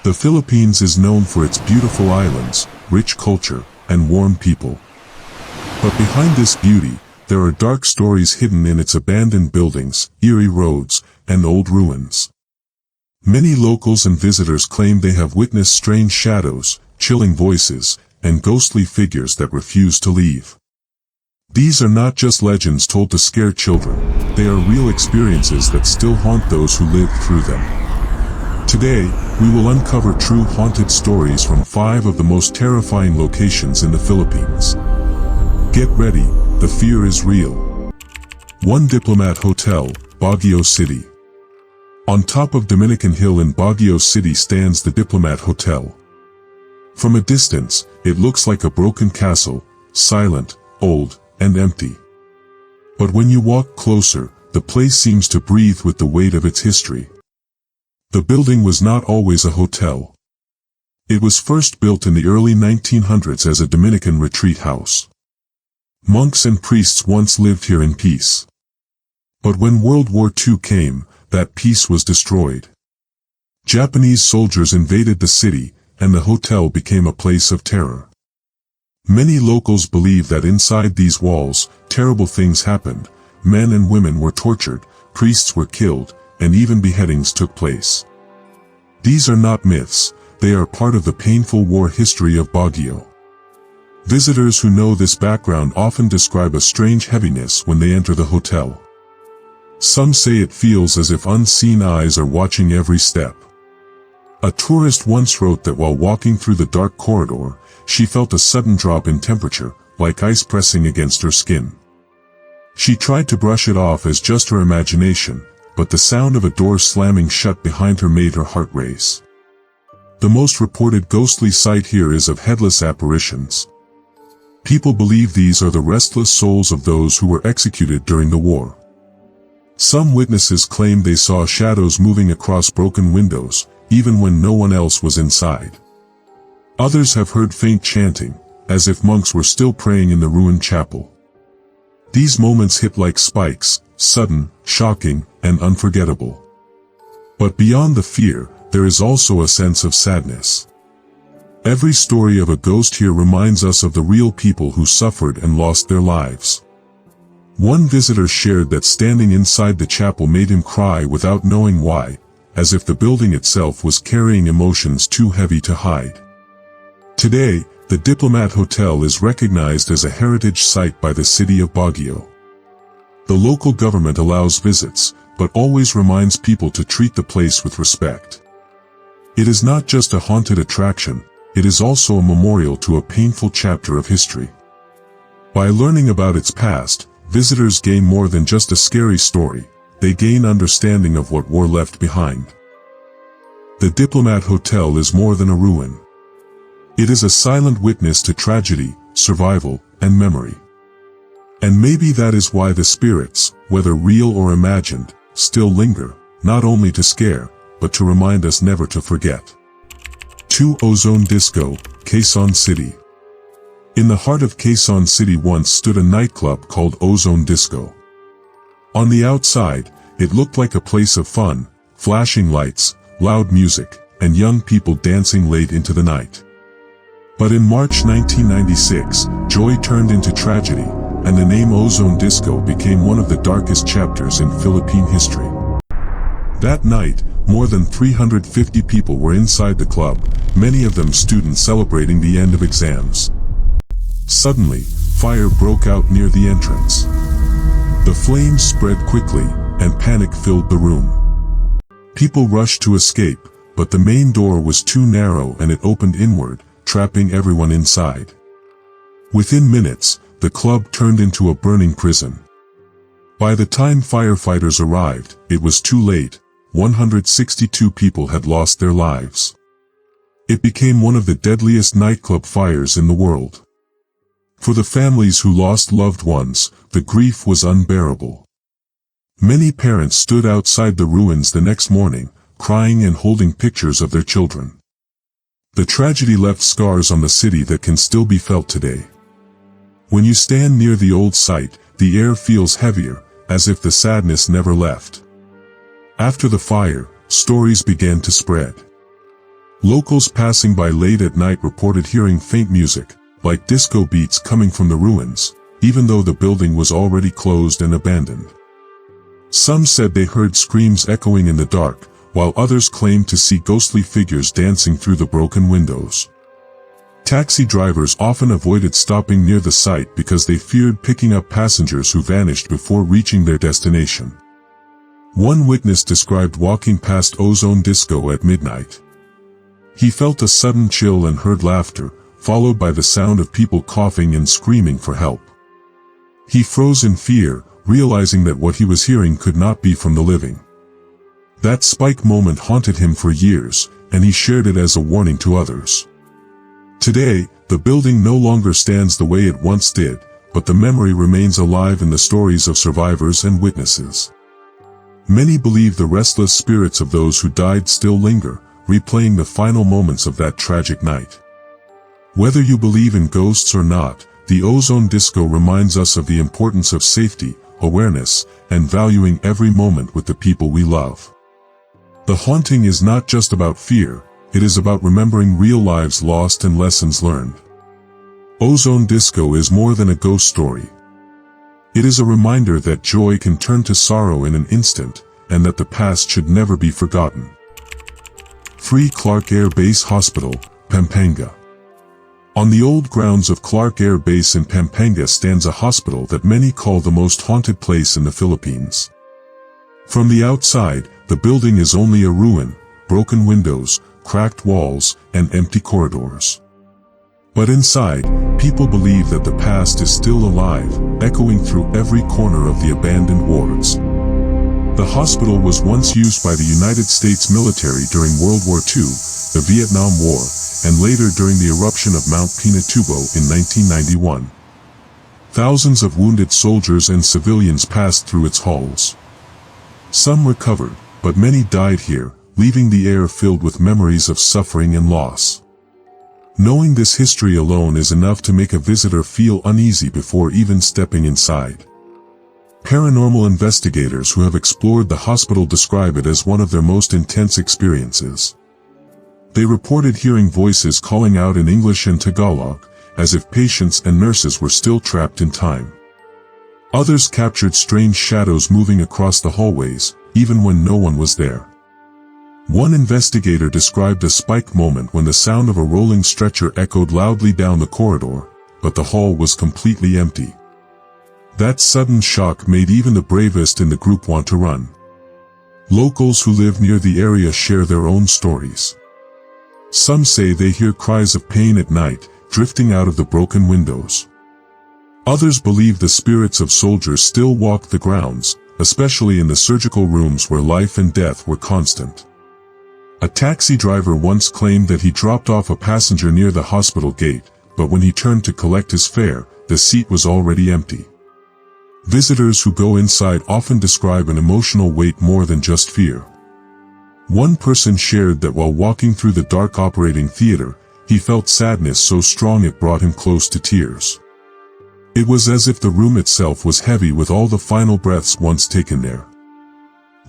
The Philippines is known for its beautiful islands, rich culture, and warm people. But behind this beauty, there are dark stories hidden in its abandoned buildings, eerie roads, and old ruins. Many locals and visitors claim they have witnessed strange shadows, chilling voices, and ghostly figures that refuse to leave. These are not just legends told to scare children, they are real experiences that still haunt those who lived through them. Today, we will uncover true haunted stories from 5 of the most terrifying locations in the Philippines. Get ready, the fear is real. 1 Diplomat Hotel, Baguio City. On top of Dominican Hill in Baguio City stands the Diplomat Hotel. From a distance, it looks like a broken castle, silent, old, and empty. But when you walk closer, the place seems to breathe with the weight of its history. The building was not always a hotel. It was first built in the early 1900s as a Dominican retreat house. Monks and priests once lived here in peace. But when World War II came, that peace was destroyed. Japanese soldiers invaded the city, and the hotel became a place of terror. Many locals believe that inside these walls, terrible things happened. Men and women were tortured, priests were killed, and even beheadings took place. These are not myths, they are part of the painful war history of Baguio. Visitors who know this background often describe a strange heaviness when they enter the hotel. Some say it feels as if unseen eyes are watching every step. A tourist once wrote that while walking through the dark corridor, she felt a sudden drop in temperature, like ice pressing against her skin. She tried to brush it off as just her imagination, but the sound of a door slamming shut behind her made her heart race. The most reported ghostly sight here is of headless apparitions. People believe these are the restless souls of those who were executed during the war. Some witnesses claim they saw shadows moving across broken windows, even when no one else was inside. Others have heard faint chanting, as if monks were still praying in the ruined chapel. These moments hit like spikes, sudden, shocking, and unforgettable. But beyond the fear, there is also a sense of sadness. Every story of a ghost here reminds us of the real people who suffered and lost their lives. One visitor shared that standing inside the chapel made him cry without knowing why, as if the building itself was carrying emotions too heavy to hide. Today, the Diplomat Hotel is recognized as a heritage site by the city of Baguio. The local government allows visits, but always reminds people to treat the place with respect. It is not just a haunted attraction, it is also a memorial to a painful chapter of history. By learning about its past, visitors gain more than just a scary story, they gain understanding of what war left behind. The Diplomat Hotel is more than a ruin. It is a silent witness to tragedy, survival, and memory. And maybe that is why the spirits, whether real or imagined, still linger, not only to scare, but to remind us never to forget. 2 Ozone Disco, Quezon City. In the heart of Quezon City once stood a nightclub called Ozone Disco. On the outside, it looked like a place of fun, flashing lights, loud music, and young people dancing late into the night. But in March 1996, joy turned into tragedy, and the name Ozone Disco became one of the darkest chapters in Philippine history. That night, more than 350 people were inside the club, many of them students celebrating the end of exams. Suddenly, fire broke out near the entrance. The flames spread quickly, and panic filled the room. People rushed to escape, but the main door was too narrow and it opened inward, trapping everyone inside. Within minutes, the club turned into a burning prison. By the time firefighters arrived, it was too late. 162 people had lost their lives. It became one of the deadliest nightclub fires in the world. For the families who lost loved ones, the grief was unbearable. Many parents stood outside the ruins the next morning, crying and holding pictures of their children. The tragedy left scars on the city that can still be felt today. When you stand near the old site, the air feels heavier, as if the sadness never left. After the fire, stories began to spread. Locals passing by late at night reported hearing faint music, like disco beats coming from the ruins, even though the building was already closed and abandoned. Some said they heard screams echoing in the dark, while others claimed to see ghostly figures dancing through the broken windows. Taxi drivers often avoided stopping near the site because they feared picking up passengers who vanished before reaching their destination. One witness described walking past Ozone Disco at midnight. He felt a sudden chill and heard laughter, followed by the sound of people coughing and screaming for help. He froze in fear, realizing that what he was hearing could not be from the living. That spike moment haunted him for years, and he shared it as a warning to others. Today, the building no longer stands the way it once did, but the memory remains alive in the stories of survivors and witnesses. Many believe the restless spirits of those who died still linger, replaying the final moments of that tragic night. Whether you believe in ghosts or not, the Ozone Disco reminds us of the importance of safety, awareness, and valuing every moment with the people we love. The haunting is not just about fear, it is about remembering real lives lost and lessons learned. Ozone Disco is more than a ghost story. It is a reminder that joy can turn to sorrow in an instant, and that the past should never be forgotten. Free Clark Air Base Hospital, Pampanga. On the old grounds of Clark Air Base in Pampanga stands a hospital that many call the most haunted place in the Philippines. From the outside, the building is only a ruin, broken windows, cracked walls, and empty corridors. But inside, people believe that the past is still alive, echoing through every corner of the abandoned wards. The hospital was once used by the United States military during World War II, the Vietnam War, and later during the eruption of Mount Pinatubo in 1991. Thousands of wounded soldiers and civilians passed through its halls. Some recovered, but many died here, leaving the air filled with memories of suffering and loss. Knowing this history alone is enough to make a visitor feel uneasy before even stepping inside. Paranormal investigators who have explored the hospital describe it as one of their most intense experiences. They reported hearing voices calling out in English and Tagalog, as if patients and nurses were still trapped in time. Others captured strange shadows moving across the hallways, even when no one was there. One investigator described a spike moment when the sound of a rolling stretcher echoed loudly down the corridor, but the hall was completely empty. That sudden shock made even the bravest in the group want to run. Locals who live near the area share their own stories. Some say they hear cries of pain at night, drifting out of the broken windows. Others believe the spirits of soldiers still walk the grounds, especially in the surgical rooms where life and death were constant. A taxi driver once claimed that he dropped off a passenger near the hospital gate, but when he turned to collect his fare, the seat was already empty. Visitors who go inside often describe an emotional weight more than just fear. One person shared that while walking through the dark operating theater, he felt sadness so strong it brought him close to tears. It was as if the room itself was heavy with all the final breaths once taken there.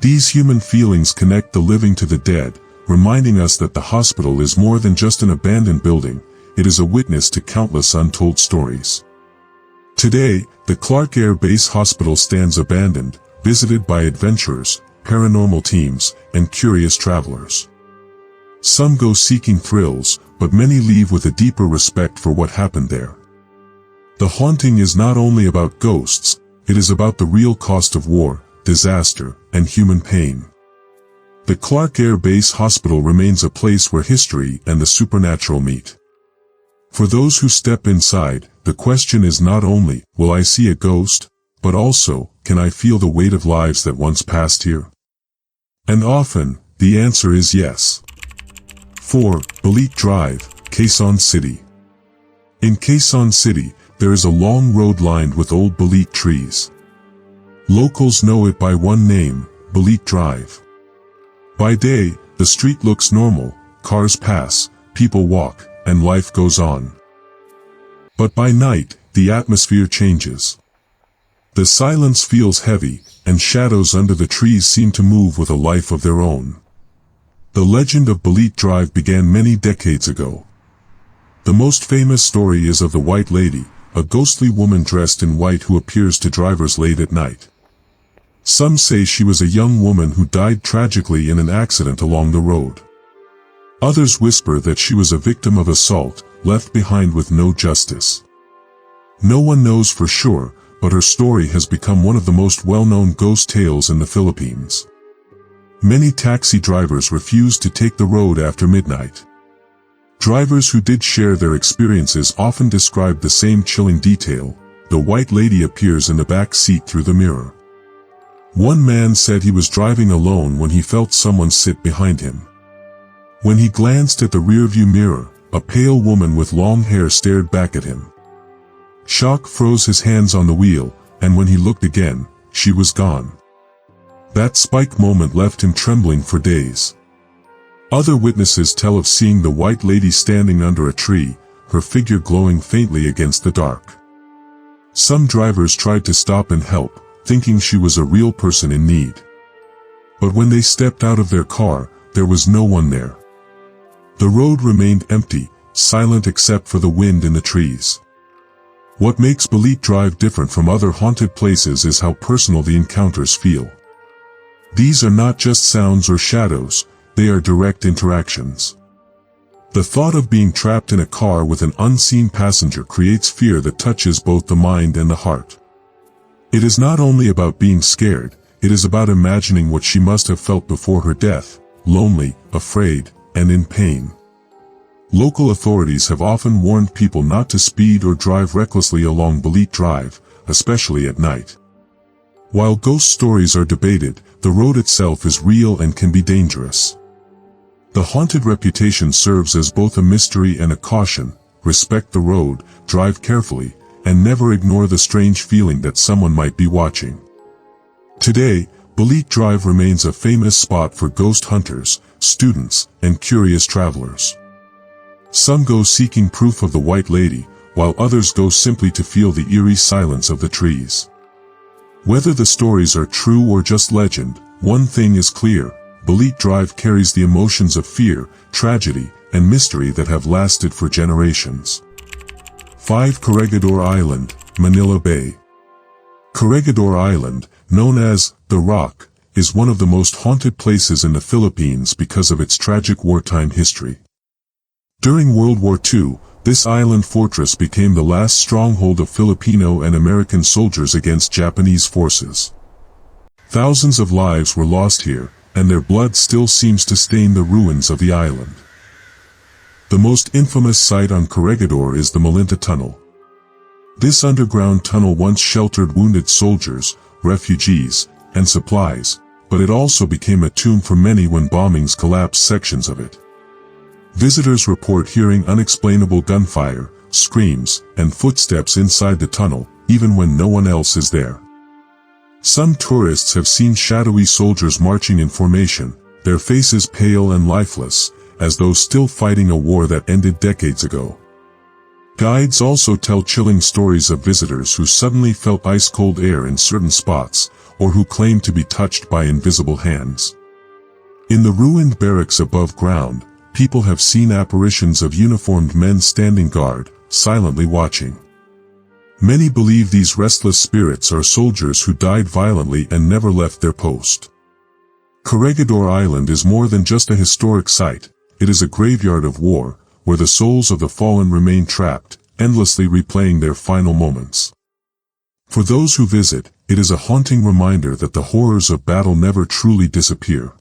These human feelings connect the living to the dead, reminding us that the hospital is more than just an abandoned building, it is a witness to countless untold stories. Today, the Clark Air Base Hospital stands abandoned, visited by adventurers, paranormal teams, and curious travelers. Some go seeking thrills, but many leave with a deeper respect for what happened there. The haunting is not only about ghosts, it is about the real cost of war, disaster, and human pain. The Clark Air Base Hospital remains a place where history and the supernatural meet. For those who step inside, the question is not only, will I see a ghost, but also, can I feel the weight of lives that once passed here? And often, the answer is yes. 4. Balit Drive, Quezon City. In Quezon City, there is a long road lined with old balit trees. Locals know it by one name, Balit Drive. By day, the street looks normal, cars pass, people walk, and life goes on. But by night, the atmosphere changes. The silence feels heavy, and shadows under the trees seem to move with a life of their own. The legend of Balit Drive began many decades ago. The most famous story is of the White Lady, a ghostly woman dressed in white who appears to drivers late at night. Some say she was a young woman who died tragically in an accident along the road. Others whisper that she was a victim of assault, left behind with no justice. No one knows for sure, but her story has become one of the most well-known ghost tales in the Philippines. Many taxi drivers refuse to take the road after midnight. Drivers who did share their experiences often describe the same chilling detail: the White Lady appears in the back seat through the mirror. One man said he was driving alone when he felt someone sit behind him. When he glanced at the rearview mirror, a pale woman with long hair stared back at him. Shock froze his hands on the wheel, and when he looked again, she was gone. That spike moment left him trembling for days. Other witnesses tell of seeing the White Lady standing under a tree, her figure glowing faintly against the dark. Some drivers tried to stop and help, thinking she was a real person in need. But when they stepped out of their car, there was no one there. The road remained empty, silent except for the wind in the trees. What makes Balit Drive different from other haunted places is how personal the encounters feel. These are not just sounds or shadows, they are direct interactions. The thought of being trapped in a car with an unseen passenger creates fear that touches both the mind and the heart. It is not only about being scared, it is about imagining what she must have felt before her death: lonely, afraid, and in pain. Local authorities have often warned people not to speed or drive recklessly along Balit Drive, especially at night. While ghost stories are debated, the road itself is real and can be dangerous. The haunted reputation serves as both a mystery and a caution: respect the road, drive carefully, and never ignore the strange feeling that someone might be watching. Today, Balit Drive remains a famous spot for ghost hunters, students, and curious travelers. Some go seeking proof of the White Lady, while others go simply to feel the eerie silence of the trees. Whether the stories are true or just legend, one thing is clear: Balit Drive carries the emotions of fear, tragedy, and mystery that have lasted for generations. 5. Corregidor Island, Manila Bay. Corregidor Island, known as the Rock, is one of the most haunted places in the Philippines because of its tragic wartime history. During World War II, this island fortress became the last stronghold of Filipino and American soldiers against Japanese forces. Thousands of lives were lost here, and their blood still seems to stain the ruins of the island. The most infamous site on Corregidor is the Malinta Tunnel. This underground tunnel once sheltered wounded soldiers, refugees, and supplies, but it also became a tomb for many when bombings collapsed sections of it. Visitors report hearing unexplainable gunfire, screams, and footsteps inside the tunnel, even when no one else is there. Some tourists have seen shadowy soldiers marching in formation, their faces pale and lifeless, as though still fighting a war that ended decades ago. Guides also tell chilling stories of visitors who suddenly felt ice-cold air in certain spots, or who claimed to be touched by invisible hands. In the ruined barracks above ground, people have seen apparitions of uniformed men standing guard, silently watching. Many believe these restless spirits are soldiers who died violently and never left their post. Corregidor Island is more than just a historic site, it is a graveyard of war, where the souls of the fallen remain trapped, endlessly replaying their final moments. For those who visit, it is a haunting reminder that the horrors of battle never truly disappear.